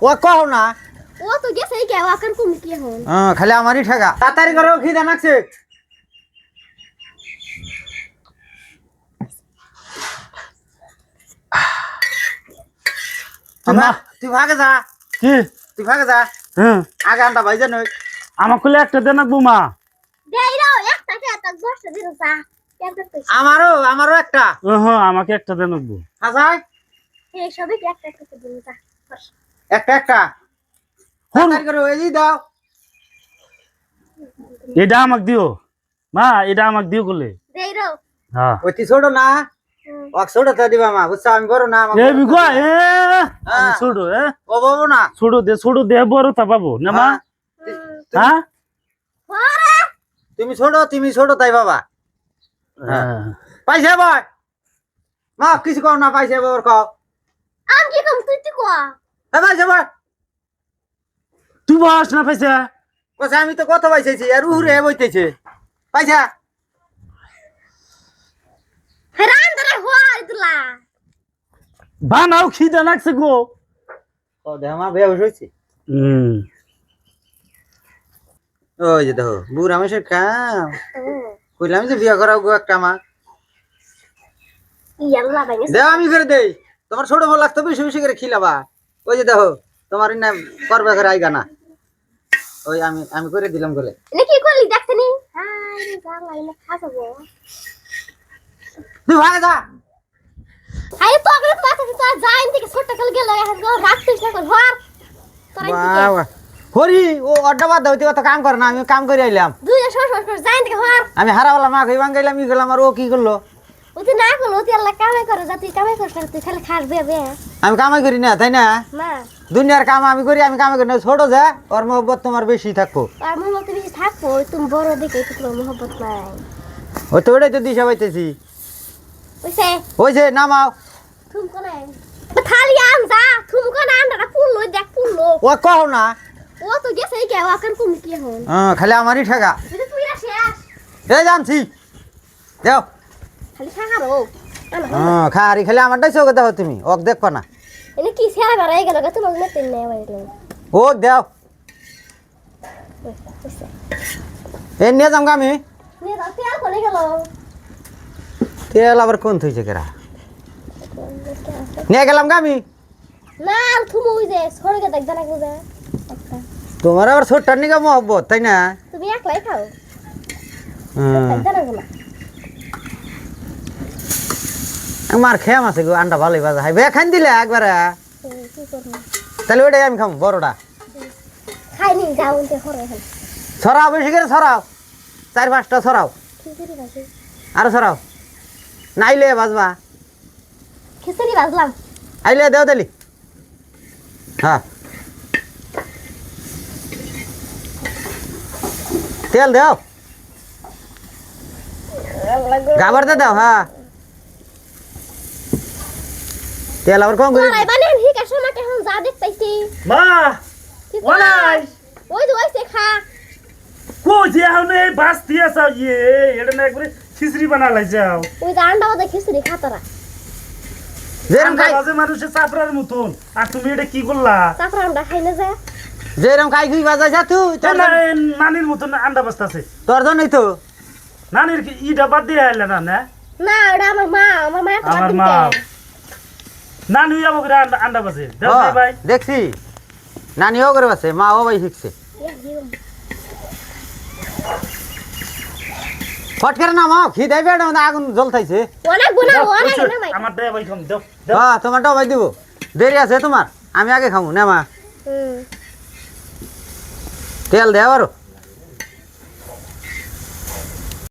ও কও না ও তো গেছে কি ওয়াকার কম কি হন খালি আমারই ঠেকা তাড়াতাড়ি করো খিদে লাগছে তুই ভাগে যা কি তুই ভাগে যা হ্যাঁ আগে আনটা ভাইজা নই আমার খুলে একটা দেন না বুমা দেই রাও একটা কে একটা 10টা দিন চা কেমন কইছ আমারও একটা হ্যাঁ আমাকে একটা দেন না হাজার এই সবে কি একটা একটা দিন চা একটা তাড়াতাড়ি করো এই দাও এটা আমাকে দিও মা এটা আমাকে দিও বলে দেই রাও হ্যাঁ ওই তুই ছোট না ওক ছোট তা দিবা মা বুঝছো আমি বড় না এ বিগো আমি ছোট ও বাবু না ছোট দে বড় তা পাবো না মা হ্যাঁ ওরে তুমি ছোট তাই বাবা পাইছে ভাই মা কিছু কও না পাইছে বাবার কও আম কি কম তুই কো পাইছে ভাই তুই বাস না পয়সা কইছে আমি তো কত পাইছেছি আর উহুরে বইতেছে পাইছা হেরান ধরে হই দিলা বানাও খিদা লাগছে গো ও দে আমার বেহুশ হইছে ওই যে দেখো বুড়া মেশে কাম কইলাম যে বিয়া করাও গো একটা মা ইয়াল্লা বাইনে দেও আমি করে দেই তোমার ছোট বল লাগতো বেশি বেশি করে খিলাবা ওই যে দেখো তোমার না করবে করে আইগা না ওই আমি করে দিলাম বলে এনে কি করলি দেখতে নি হাই গাল লাইনে খাবো তুই ভাগে যা হাই তো আগে পাতা তো যাইন থেকে ছোট কাল গেল এখন রাখতিস না কর হর বাবা হরি ও অড্ডা বাদ দাও তুই তো কাম কর না আমি কাম করে আইলাম দুই সর যাইন থেকে হর আমি হারাওয়ালা মা কই বাঙ্গাইলাম ই গেলাম আর ও কি করলো ও তুই না করলো তুই আল্লাহ কামাই করে যা তুই কামাই করছ তুই খালি খাস বে আমি কামাই করি না তাই না না দুনিয়ার কাম আমি করি আমি কামাই করি না ছোট যা ওর মহব্বত তোমার বেশি থাকবো আর মোহব্বত বেশি থাকবো তুমি বড় দেখে তোমার মোহব্বত নাই ওই তো ওটাই তো দিশা পাইতেছি ওইসে ওই যে নামাও থুমকো নাই থালি আন যা থুমকো না আনটা পুললো দেখ পুললো ও কও না ও তো গেছে কি ওয়াকার কম কি হন খালি আমারই ঠেকা তুই না শেষ এই জানছি দেও খালি খাহারো খারি খালি আমারটাই চোখে দেখো তুমি ওক দেখবা না এনে কি শেয়ার বাড়াই গেল তোমার মতে নেই বাইরে ও দেও এ নিয়ে যাম আমি নিয়ে দাও তেল কোনে গেল তেল আবার কোন থইছে কেরা নিয়ে গেলাম আমি না থুমু ওই যে সরগে দেখ জানা কি যা একটা তোমার আবার ছোটটার নিকা মহব্বত তাই না তুমি একলাই খাও হুম। জানা না আমার খেয়াম আছে গো আন্ডা ভালোই বাজা হাই বে খান দিলে একবারে কি করব তাহলে ওইটাই আমি খাবো বড়টা খাইনি যাও তে হরে হল ছড়াও বেশি করে ছড়াও 4-5টা ছড়াও খিচুড়ি বাজি আরো ছড়াও নাইলে বাজবা খিচুড়ি বাজলাম আইলে দেও দিলি হ্যাঁ তেল দেও গাবার দে দাও হ্যাঁ তেল আবার কম করে তোরাই বানে ঠিক আছে না কেন যা দেখতেছি মা ওলাই ওই তো ওইসে খা কো যে হানে বাস দিয়া যাও এটা না একবারে খিচড়ি বানালাই যাও ওই যে আন্ডা ওদের খিচুড়ি খাতারা যেরম খাই বাজে মানুষের চাপড়ার মতন আর তুমি এটা কি করলা তারপর আন্ডা খাই না যা যেরম খাই খুই বাজাই যা তুই নানির মতন আন্ডা বাজতাছে তোর জন্যই তো নানির কি ইটা বাদ দিয়ে আইলা না না না ওটা আমার মা তো আমার মা নানি আমাকে আন্ডা বাজে দেখ ভাই দেখছি নানিও করে বাসে মাও ভাই শিখছে ফট করে নামাও খিদাই বেড়ে আগুন জ্বলতাইছে অনেক গুণা অনেক না ভাই আমার দে ভাই খাম দাও হ্যাঁ তোমারটাও ভাই দিব দেরি আছে তোমার আমি আগে খাবো না মা তেল দেও আরো